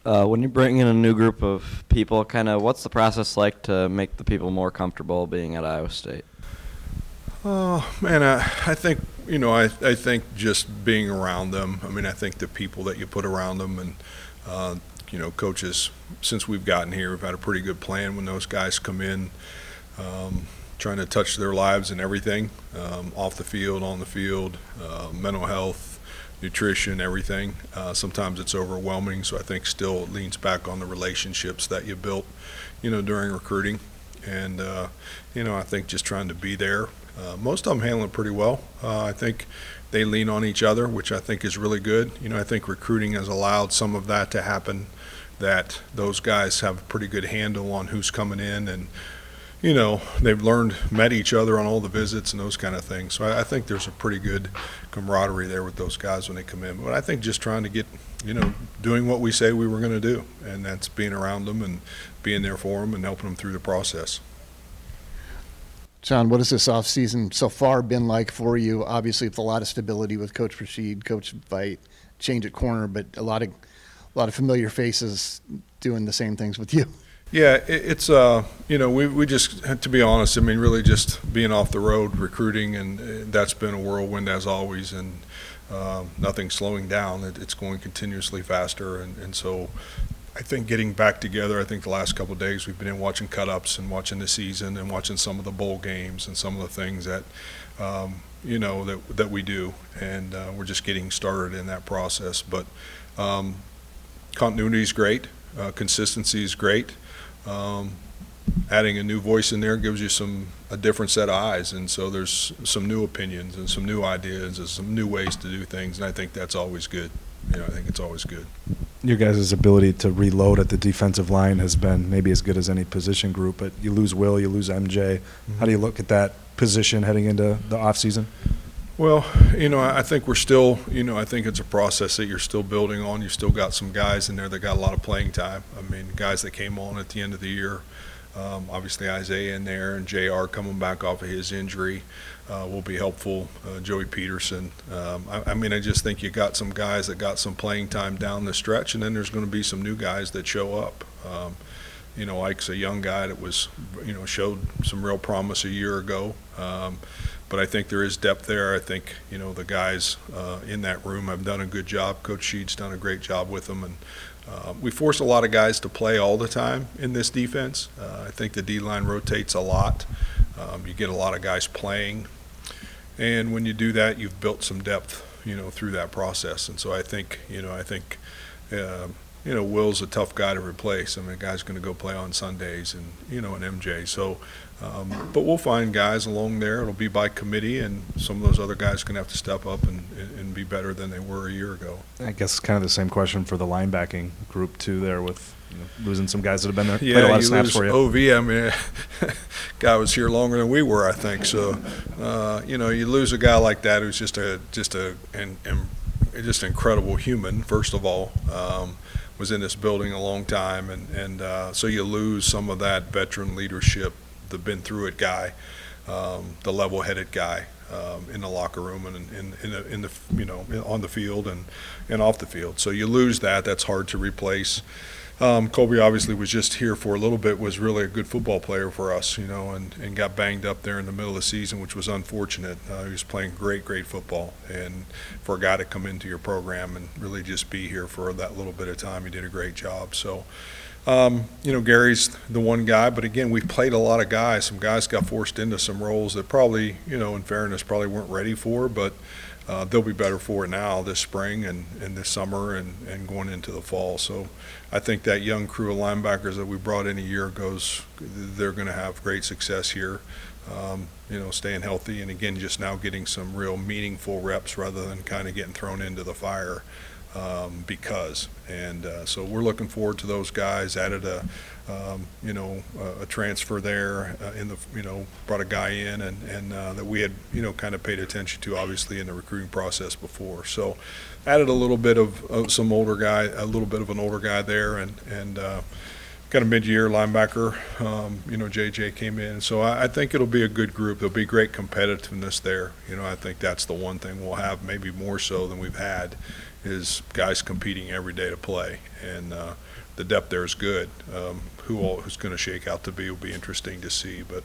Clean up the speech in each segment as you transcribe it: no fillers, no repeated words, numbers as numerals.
When you bring in a new group of people, kind of what's the process like to make the people more comfortable being at Iowa State? Oh man, I think I think just being around them. I mean, I think the people that you put around them, and coaches. Since we've gotten here, we've had a pretty good plan when those guys come in, trying to touch their lives and everything, off the field, on the field, mental health, nutrition, everything. Sometimes it's overwhelming, so I think still it leans back on the relationships that you built, during recruiting, and I think just trying to be there. Most of them handle it pretty well. I think they lean on each other, which I think is really good. I think recruiting has allowed some of that to happen, that those guys have a pretty good handle on who's coming in, and they've met each other on all the visits and those kind of things. So I think there's a pretty good camaraderie there with those guys when they come in. But I think just trying to get, doing what we say we were going to do, and that's being around them and being there for them and helping them through the process. Jon, what has this offseason so far been like for you? Obviously, with a lot of stability with Coach Rashid, Coach Veit, change at corner, but a lot of familiar faces doing the same things with you. Yeah, it's we just, to be honest, I mean, really just being off the road recruiting, and that's been a whirlwind as always, and nothing slowing down. It's going continuously faster, and so I think getting back together, I think the last couple of days we've been in watching cut-ups and watching the season and watching some of the bowl games and some of the things that, that we do. And we're just getting started in that process. But continuity is great. Consistency is great. Adding a new voice in there gives you a different set of eyes. And so there's some new opinions and some new ideas and some new ways to do things. And I think that's always good. I think it's always good. Your guys' ability to reload at the defensive line has been maybe as good as any position group, but you lose Will, you lose MJ. Mm-hmm. How do you look at that position heading into the offseason? Well, I think we're still, I think it's a process that you're still building on. You've still got some guys in there that got a lot of playing time. I mean, guys that came on at the end of the year, obviously Isaiah in there, and JR coming back off of his injury will be helpful. Joey Peterson. I just think you got some guys that got some playing time down the stretch, and then there's going to be some new guys that show up. Ike's a young guy that was, showed some real promise a year ago. But I think there is depth there. I think, the guys in that room have done a good job. Coach Sheed's done a great job with them. And we force a lot of guys to play all the time in this defense. I think the D-line rotates a lot. You get a lot of guys playing. And when you do that, you've built some depth, through that process. And so I think, Will's a tough guy to replace. I mean, a guy's going to go play on Sundays, and an MJ. So, but we'll find guys along there. It'll be by committee, and some of those other guys are going to have to step up and be better than they were a year ago. I guess kind of the same question for the linebacking group too. There with losing some guys that have been there, yeah, played a lot of snaps for you. OV, I mean, guy was here longer than we were, I think. So, you lose a guy like that who's just an incredible human. First of all. Was in this building a long time, and so you lose some of that veteran leadership, the been through it guy, the level-headed guy in the locker room and in the on the field and off the field. So you lose that. That's hard to replace. Colby obviously was just here for a little bit, was really a good football player for us, and got banged up there in the middle of the season, which was unfortunate. He was playing great football, and for a guy to come into your program and really just be here for that little bit of time, he did a great job. So, Gary's the one guy, but again, we've played a lot of guys. Some guys got forced into some roles that probably, in fairness, probably weren't ready for, but they'll be better for it now this spring and this summer and going into the fall. So I think that young crew of linebackers that we brought in a year ago, they're going to have great success here, staying healthy, and again, just now getting some real meaningful reps rather than kind of getting thrown into the fire so we're looking forward to those guys. Added a transfer there brought a guy in and that we had kind of paid attention to obviously in the recruiting process before. So added a little bit of some older guy, a little bit of an older guy there, and got a mid-year linebacker. JJ came in. So I think it'll be a good group. There'll be great competitiveness there. I think that's the one thing we'll have, maybe more so than we've had, is guys competing every day to play, and the depth there is good. Who's going to shake out to be will be interesting to see, but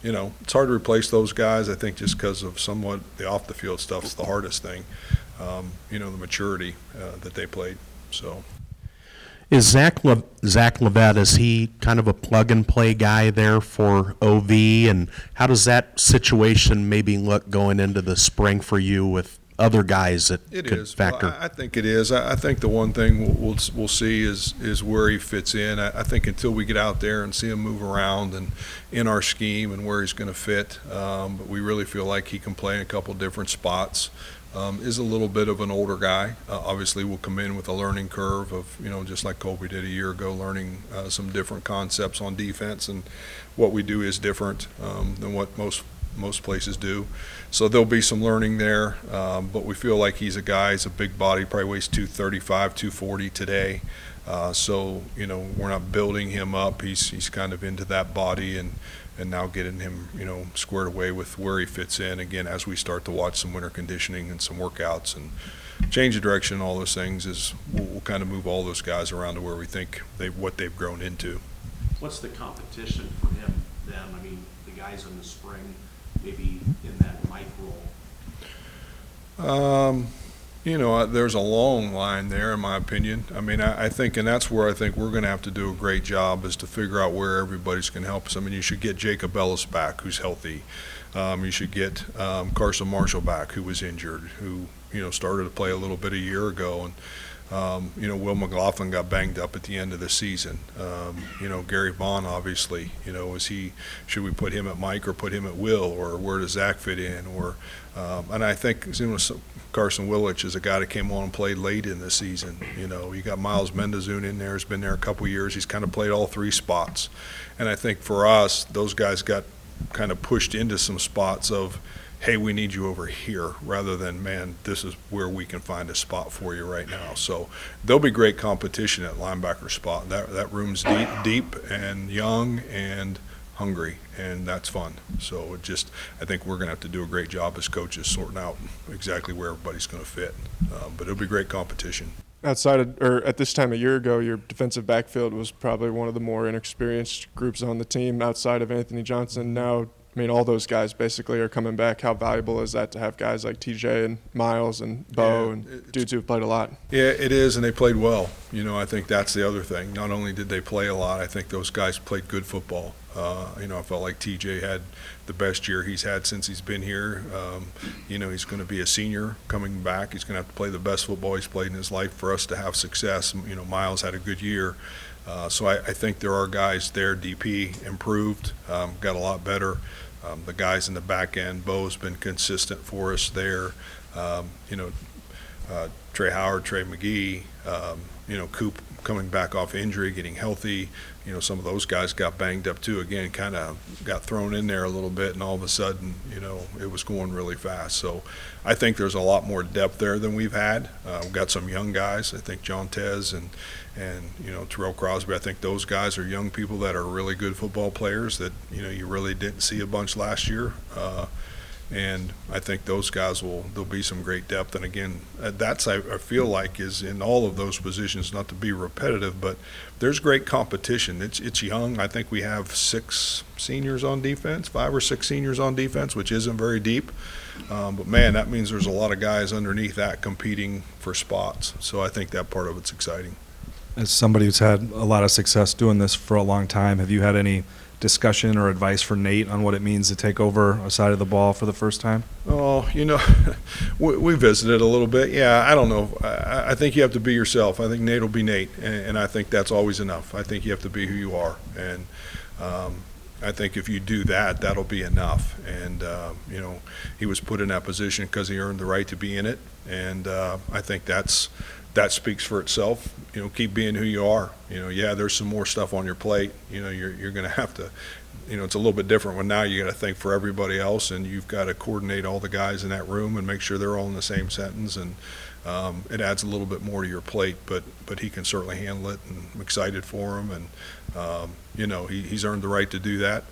it's hard to replace those guys. I think just because of somewhat the off the field stuff is the hardest thing. The maturity that they played. So. Is Zach Levette, is he kind of a plug-and-play guy there for OV? And how does that situation maybe look going into the spring for you with other guys that could factor? Well, I think it is. I think the one thing we'll see is where he fits in. I think until we get out there and see him move around and in our scheme and where he's going to fit, but we really feel like he can play in a couple different spots. Is a little bit of an older guy. Obviously will come in with a learning curve of, just like Colby did a year ago, learning some different concepts on defense, and what we do is different than what most places do. So there'll be some learning there, but we feel like he's a big body, probably weighs 235, 240 today. So we're not building him up. He's kind of into that body, and now getting him, squared away with where he fits in, again, as we start to watch some winter conditioning and some workouts and change of direction, all those things, is we'll kind of move all those guys around to where we think what they've grown into. What's the competition for him then? I mean, the guys in the spring, maybe in that Mike role? There's a long line there, in my opinion. I mean, I think, and that's where I think we're going to have to do a great job, is to figure out where everybody's going to help us. I mean, you should get Jacob Ellis back, who's healthy. You should get Carson Marshall back, who was injured, who, started to play a little bit a year ago. And, Will McLaughlin got banged up at the end of the season. Gary Vaughn, obviously, should we put him at Mike or put him at Will, or where does Zach fit in? And I think, Carson Willich is a guy that came on and played late in the season. You got Miles Mendezoon in there, has been there a couple years. He's kind of played all three spots. And I think for us, those guys got kind of pushed into some spots of, hey, we need you over here, rather than, man, this is where we can find a spot for you right now. So there'll be great competition at linebacker spot. That room's deep and young and hungry, and that's fun. So I think we're going to have to do a great job as coaches sorting out exactly where everybody's going to fit. But it'll be great competition. At this time a year ago, your defensive backfield was probably one of the more inexperienced groups on the team outside of Anthony Johnson. Now, I mean, all those guys basically are coming back. How valuable is that to have guys like TJ and Miles and Bo and dudes who've played a lot? Yeah, it is, and they played well. I think that's the other thing. Not only did they play a lot, I think those guys played good football. I felt like TJ had the best year he's had since he's been here. He's going to be a senior coming back. He's going to have to play the best football he's played in his life for us to have success. Miles had a good year. So I think there are guys there. DP improved, got a lot better. The guys in the back end, Bo's been consistent for us there. Trey Howard, Trey McGee, Coop coming back off injury, getting healthy. Some of those guys got banged up too. Again, kind of got thrown in there a little bit, and all of a sudden, it was going really fast. So I think there's a lot more depth there than we've had. We've got some young guys. I think John Tez and Terrell Crosby. I think those guys are young people that are really good football players that you really didn't see a bunch last year. And I think those guys there'll be some great depth. And again, that's, I feel like, is in all of those positions, not to be repetitive, but there's great competition. It's young. I think we have 5 or 6 seniors on defense, which isn't very deep. But man, that means there's a lot of guys underneath that competing for spots. So I think that part of it's exciting. As somebody who's had a lot of success doing this for a long time, have you had any discussion or advice for Nate on what it means to take over a side of the ball for the first time? Oh, we visited a little bit. Yeah, I don't know. I think you have to be yourself. I think Nate will be Nate, and I think that's always enough. I think you have to be who you are, and I think if you do that, that'll be enough. And he was put in that position because he earned the right to be in it, and I think that speaks for itself. Keep being who you are. Yeah, there's some more stuff on your plate. You're going to have to, it's a little bit different when now you got to think for everybody else, and you've got to coordinate all the guys in that room and make sure they're all in the same sentence, and it adds a little bit more to your plate, but he can certainly handle it, and I'm excited for him, and he's earned the right to do that.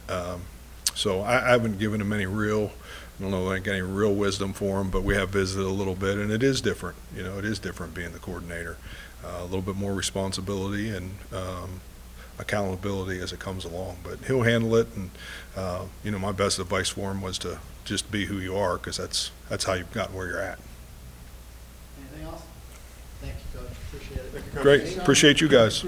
So I haven't given him any real I don't know if I get any real wisdom for him, but we have visited a little bit, and it is different. You know, it is different being the coordinator. A little bit more responsibility and accountability as it comes along. But he'll handle it, and you know, my best advice for him was to just be who you are, because that's how you've gotten where you're at. Anything else? Thank you, Coach. Appreciate it. Great. Appreciate you guys.